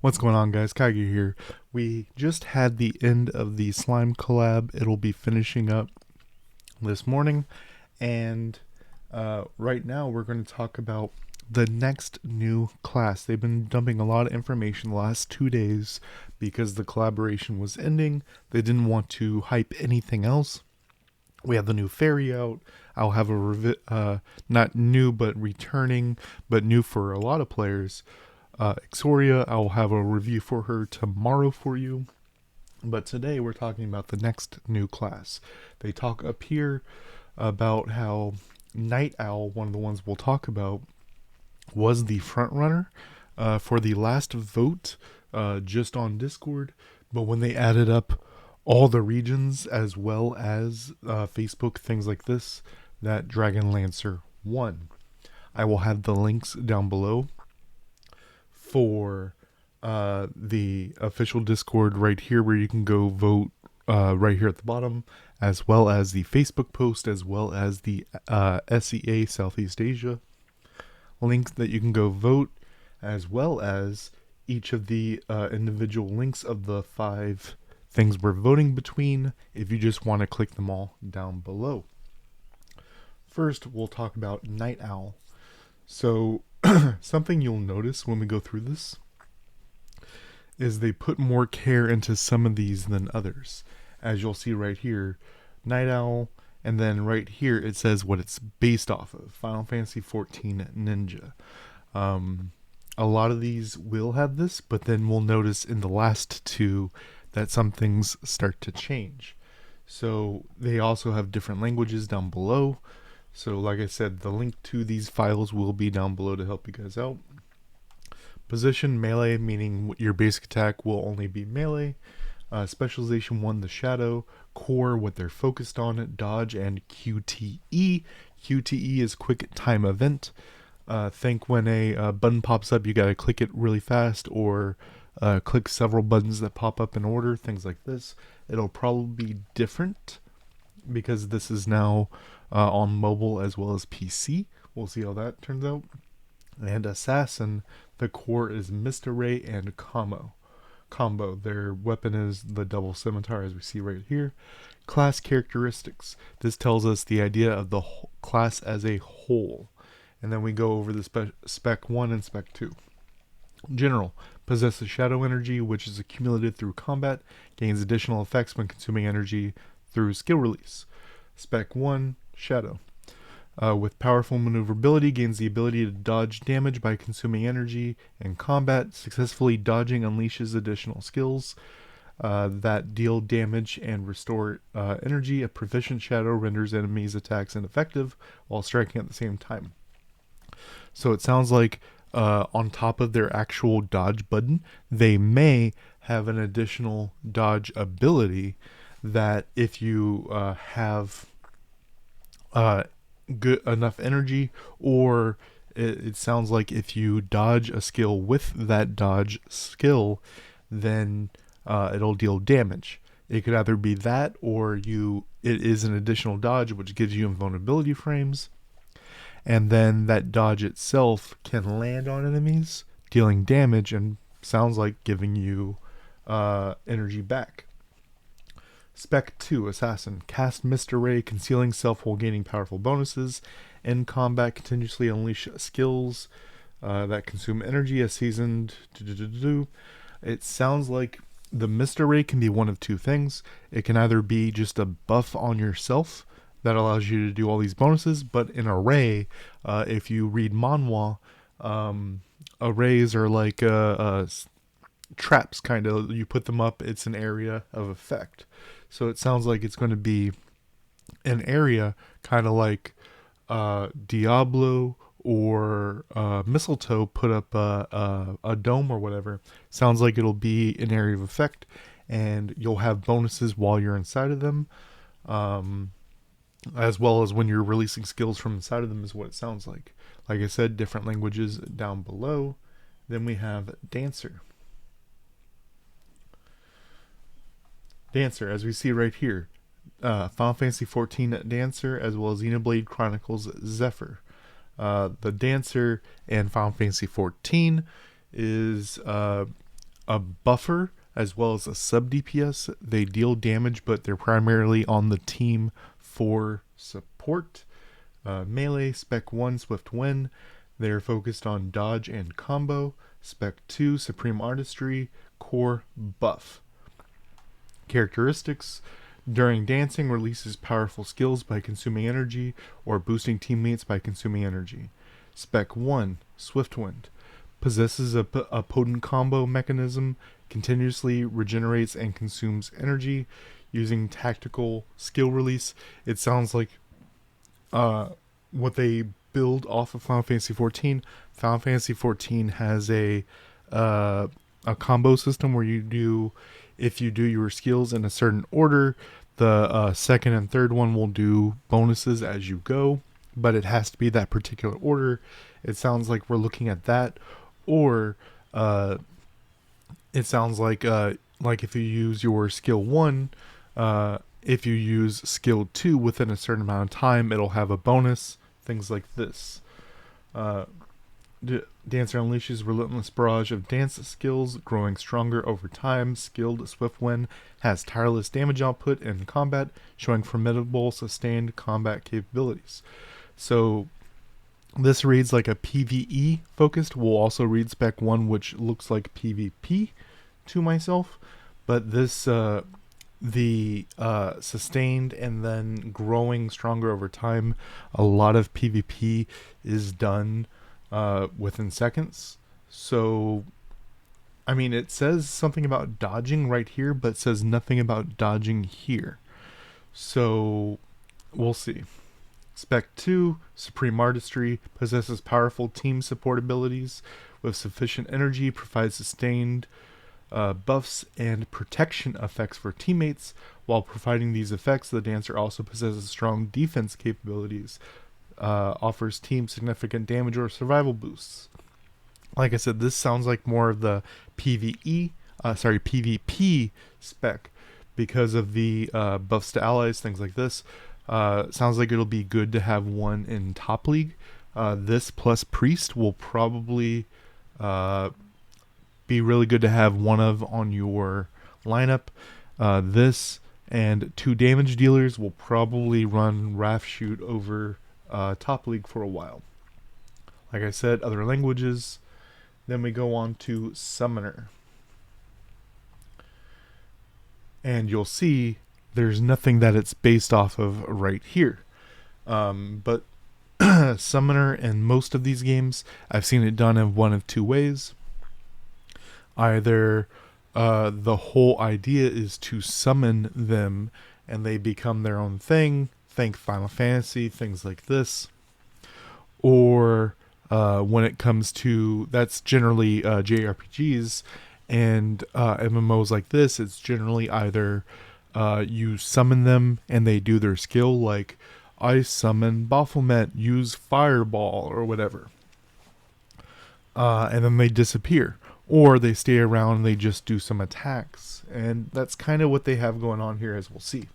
What's going on, guys? Kage here. We just had the end of the slime collab. It'll be finishing up this morning, and right now we're going to talk about the next new class. They've been dumping a lot of information the last 2 days because the collaboration was ending. They didn't want to hype anything else. We have the new fairy out. I'll have not new but returning, but new for a lot of players. Exoria, I'll have a review for her tomorrow for you. But today we're talking about the next new class. They talk up here about how Night Owl, one of the ones we'll talk about, was the front runner for the last vote just on Discord. But when they added up all the regions as well as Facebook, things like this, that Dragon Lancer won. I will have the links down below for the official Discord right here where you can go vote right here at the bottom, as well as the Facebook post, as well as the SEA Southeast Asia links that you can go vote, as well as each of the individual links of the 5 things we're voting between if you just want to click them all down below. First, we'll talk about Night Owl. So something you'll notice when we go through this is they put more care into some of these than others. As you'll see right here, Night Owl, and then right here it says what it's based off of, Final Fantasy XIV Ninja. A lot of these will have this, but then we'll notice in the last 2 that some things start to change. So they also have different languages down below. So like I said, the link to these files will be down below to help you guys out. Position, melee, meaning your basic attack will only be melee. Specialization 1, the shadow. Core, what they're focused on. Dodge and QTE. QTE is quick time event. Think when a button pops up, you gotta click it really fast, or click several buttons that pop up in order, things like this. It'll probably be different because this is now on mobile as well as PC. We'll see how that turns out. And Assassin, the core is Mr. Ray and Combo. Their weapon is the double scimitar, as we see right here. Class characteristics. This tells us the idea of the class as a whole. And then we go over the spec 1 and spec 2. General, possesses shadow energy, which is accumulated through combat, gains additional effects when consuming energy through skill release. Spec 1, shadow. With powerful maneuverability, gains the ability to dodge damage by consuming energy in combat. Successfully dodging unleashes additional skills that deal damage and restore energy. A proficient shadow renders enemies' attacks ineffective while striking at the same time. So it sounds like on top of their actual dodge button, they may have an additional dodge ability that if you have good enough energy, or it sounds like if you dodge a skill with that dodge skill, then it'll deal damage. It could either be that, or it is an additional dodge which gives you invulnerability frames, and then that dodge itself can land on enemies, dealing damage, and sounds like giving you energy back. Spec 2, Assassin. Cast Mr. Ray, concealing self while gaining powerful bonuses. In combat, continuously unleash skills that consume energy as seasoned. It sounds like the Mr. Ray can be one of 2 things. It can either be just a buff on yourself that allows you to do all these bonuses, but in Array, if you read manhwa, arrays are like traps, kind of. You put them up, it's an area of effect. So it sounds like it's going to be an area kind of like Diablo or Mistletoe put up a dome or whatever. Sounds like it'll be an area of effect, and you'll have bonuses while you're inside of them, as well as when you're releasing skills from inside of them, is what it sounds like. Like I said, different languages down below. Then we have Dancer. Dancer, as we see right here, Final Fantasy XIV Dancer, as well as Xenoblade Chronicles Zephyr. The Dancer in Final Fantasy XIV is a buffer as well as a sub DPS. They deal damage, but they're primarily on the team for support. Melee, Spec 1, Swift Wind. They're focused on dodge and combo. Spec 2, Supreme Artistry, Core Buff. Characteristics: during dancing, releases powerful skills by consuming energy or boosting teammates by consuming energy. Spec 1, Swift Wind. Possesses a potent combo mechanism, continuously regenerates and consumes energy using tactical skill release. It sounds like what they build off of Final Fantasy XIV. Final Fantasy XIV has a combo system where if you do your skills in a certain order, the second and third one will do bonuses as you go, but it has to be that particular order. It sounds like we're looking at that, or it sounds like if you use your skill 1, if you use skill 2 within a certain amount of time, it'll have a bonus, things like this. Dancer unleashes relentless barrage of dance skills, growing stronger over time. Skilled Swift Wind has tireless damage output in combat, showing formidable sustained combat capabilities. So this reads like a PvE focused. We'll also read Spec 1, which looks like PvP to myself. But this, the sustained and then growing stronger over time, a lot of PvP is done within seconds. So, I mean, it says something about dodging right here, but says nothing about dodging here. So, we'll see. Spec 2, Supreme Artistry, possesses powerful team support abilities with sufficient energy, provides sustained buffs and protection effects for teammates. While providing these effects, the dancer also possesses strong defense capabilities, offers team significant damage or survival boosts. Like I said, this sounds like more of the PvP spec because of the buffs to allies, things like this. Sounds like it'll be good to have one in top league. This plus priest will probably be really good to have one of on your lineup. This and 2 damage dealers will probably run Raft Shoot over top league for a while. Like I said, other languages. Then we go on to Summoner. And you'll see there's nothing that it's based off of right here. But Summoner in most of these games, I've seen it done in one of 2 ways. Either the whole idea is to summon them and they become their own thing, think Final Fantasy, things like this. Or when it comes to, that's generally JRPGs, and MMOs like this, it's generally either you summon them and they do their skill, like I summon Baphomet, use Fireball or whatever, and then they disappear. Or they stay around and they just do some attacks. And that's kind of what they have going on here, as we'll see.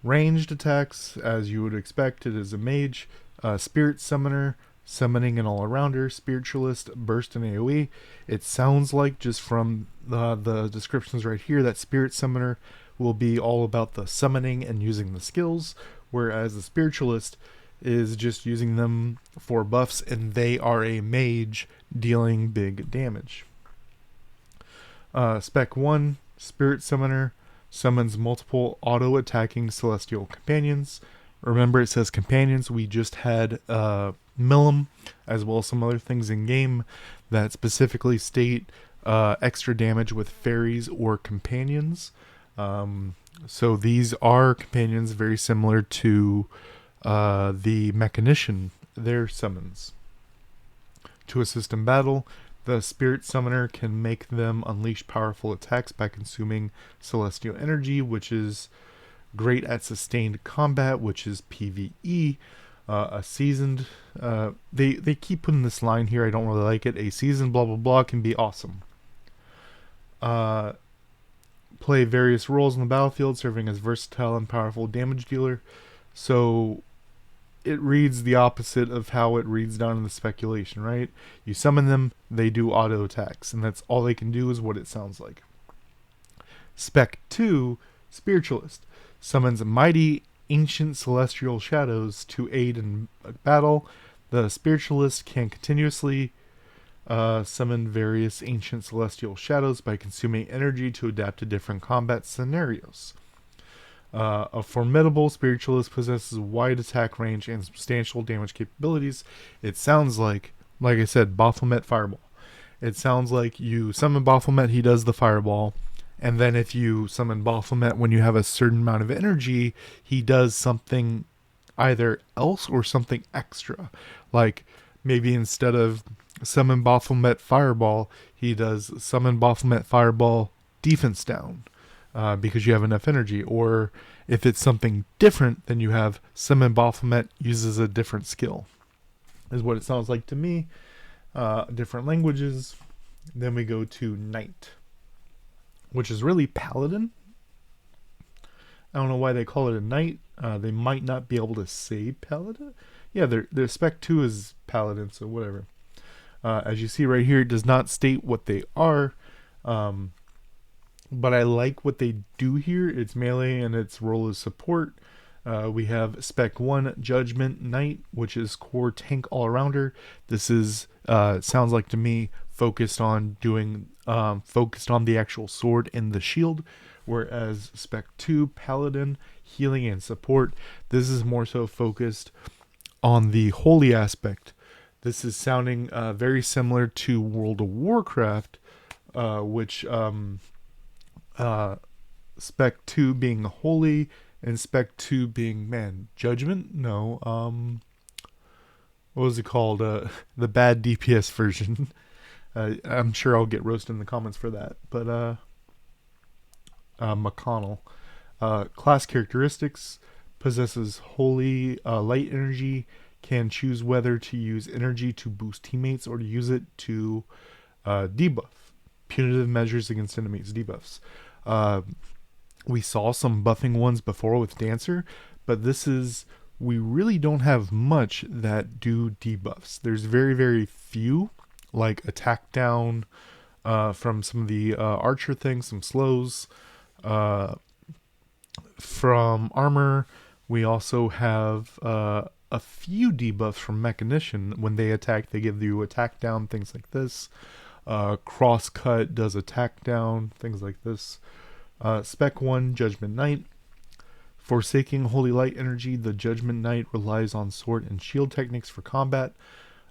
Ranged attacks, as you would expect, it is a mage, spirit summoner, summoning an all-arounder, spiritualist, burst and AoE. It sounds like, just from the descriptions right here, that spirit summoner will be all about the summoning and using the skills, whereas the spiritualist is just using them for buffs, and they are a mage dealing big damage. Spec 1, Spirit Summoner, summons multiple auto-attacking celestial companions. Remember, it says companions. We just had Millum, as well as some other things in game that specifically state extra damage with fairies or companions. So these are companions very similar to the mechanician, their summons. To assist in battle, the Spirit Summoner can make them unleash powerful attacks by consuming celestial energy, which is great at sustained combat, which is PvE. A seasoned, they keep putting this line here, I don't really like it. A seasoned blah blah blah can be awesome. Play various roles in the battlefield, serving as versatile and powerful damage dealer. So it reads the opposite of how it reads down in the speculation, right? You summon them, they do auto attacks, and that's all they can do is what it sounds like. Spec 2, Spiritualist, summons mighty ancient celestial shadows to aid in battle. The Spiritualist can continuously summon various ancient celestial shadows by consuming energy to adapt to different combat scenarios. A formidable spiritualist possesses wide attack range and substantial damage capabilities. It sounds like I said, Baphomet Fireball. It sounds like you summon Baphomet, he does the Fireball, and then if you summon Baphomet when you have a certain amount of energy, he does something either else or something extra. Like maybe instead of summon Baphomet Fireball, he does summon Baphomet Fireball defense down. Because you have enough energy, or if it's something different, then you have summon Baphomet uses a different skill, is what it sounds like to me. Different languages. Then we go to Knight, which is really Paladin. I don't know why they call it a Knight. They might not be able to say Paladin. Yeah, their spec 2 is Paladin, so whatever. As you see right here, it does not state what they are. But I like what they do here. It's melee and its role is support. We have Spec 1, Judgment Knight, which is core tank all-arounder. This is, sounds like to me, focused on the actual sword and the shield. Whereas Spec 2, Paladin, healing and support. This is more so focused on the holy aspect. This is sounding very similar to World of Warcraft, which... Spec 2 being holy and Spec 2 being judgment. No, what was it called? The bad DPS version. I'm sure I'll get roasted in the comments for that. But McConnell, class characteristics: possesses holy light energy, can choose whether to use energy to boost teammates or to use it to debuff. Punitive measures against enemies, debuffs. We saw some buffing ones before with Dancer, but we really don't have much that do debuffs. There's very, very few, like attack down from some of the archer things, some slows. From armor, we also have a few debuffs from Mechanician. When they attack, they give you attack down, things like this. Crosscut does attack down, things like this. Spec 1, Judgment Knight. Forsaking holy light energy, the Judgment Knight relies on sword and shield techniques for combat.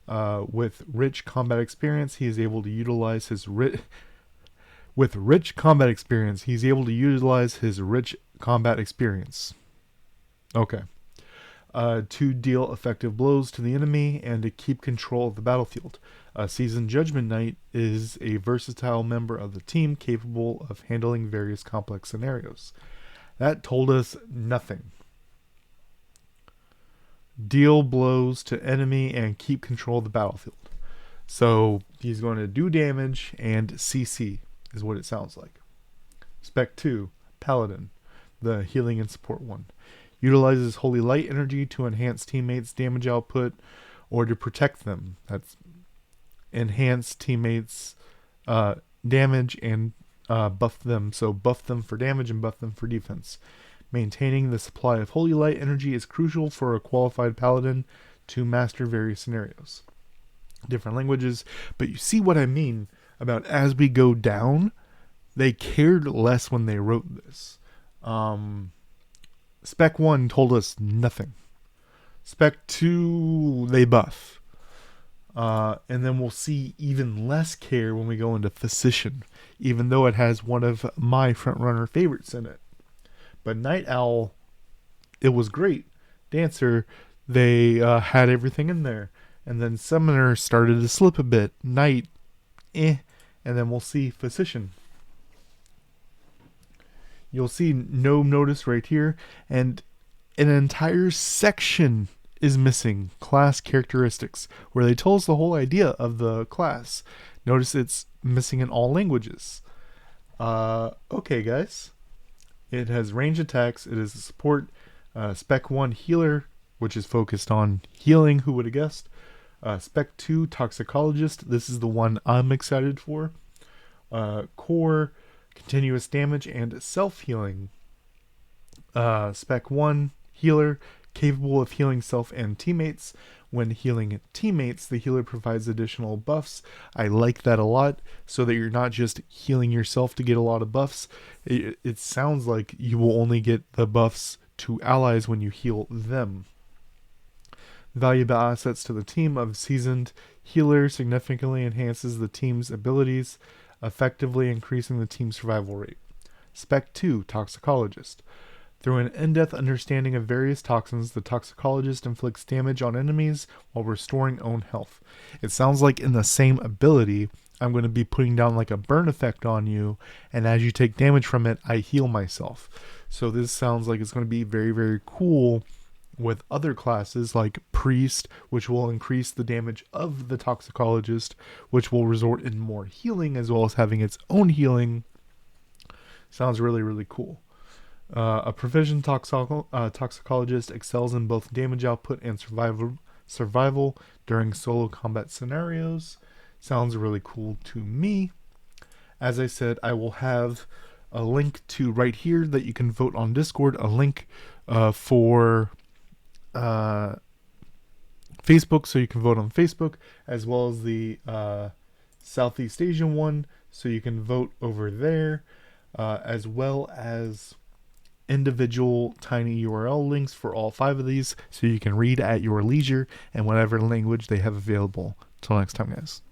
With rich combat experience, he is able to utilize his rich combat experience. Okay. To deal effective blows to the enemy and to keep control of the battlefield. Seasoned Judgment Knight is a versatile member of the team capable of handling various complex scenarios. That told us nothing. Deal blows to enemy and keep control of the battlefield. So he's going to do damage and CC is what it sounds like. Spec 2, Paladin, the healing and support one. Utilizes holy light energy to enhance teammates' damage output or to protect them. That's enhance teammates' damage and buff them. So buff them for damage and buff them for defense. Maintaining the supply of holy light energy is crucial for a qualified paladin to master various scenarios. Different languages, but you see what I mean about as we go down, they cared less when they wrote this. Spec 1 told us nothing. Spec 2, they buff. And then we'll see even less care when we go into Physician, even though it has one of my frontrunner favorites in it. But Night Owl, it was great. Dancer, they had everything in there. And then Summoner started to slip a bit. Knight, And then we'll see Physician. You'll see no notice right here. And an entire section is missing. Class characteristics. Where they told us the whole idea of the class. Notice it's missing in all languages. Okay, guys. It has range attacks. It is a support. Spec 1 healer. which is focused on healing. Who would have guessed? Spec 2, Toxicologist. This is the one I'm excited for. Core, continuous damage, and self-healing. Spec 1, Healer, capable of healing self and teammates. When healing teammates, the healer provides additional buffs. I like that a lot, so that you're not just healing yourself to get a lot of buffs. It sounds like you will only get the buffs to allies when you heal them. Valuable assets to the team of seasoned healer significantly enhances the team's abilities, effectively increasing the team's survival rate. Spec 2, Toxicologist. Through an in-depth understanding of various toxins, the toxicologist inflicts damage on enemies while restoring own health. It sounds like in the same ability, I'm going to be putting down like a burn effect on you, and as you take damage from it, I heal myself. So this sounds like it's going to be very, very cool with other classes like Priest, which will increase the damage of the toxicologist, which will result in more healing as well as having its own healing. Sounds really, really cool. A proficient toxicologist excels in both damage output and survival during solo combat scenarios. Sounds really cool to me. As I said, I will have a link to right here that you can vote on Discord, a link for Facebook, so you can vote on Facebook, as well as the Southeast Asian one, so you can vote over there, as well as individual tiny URL links for all 5 of these, so you can read at your leisure and whatever language they have available. Until next time, guys.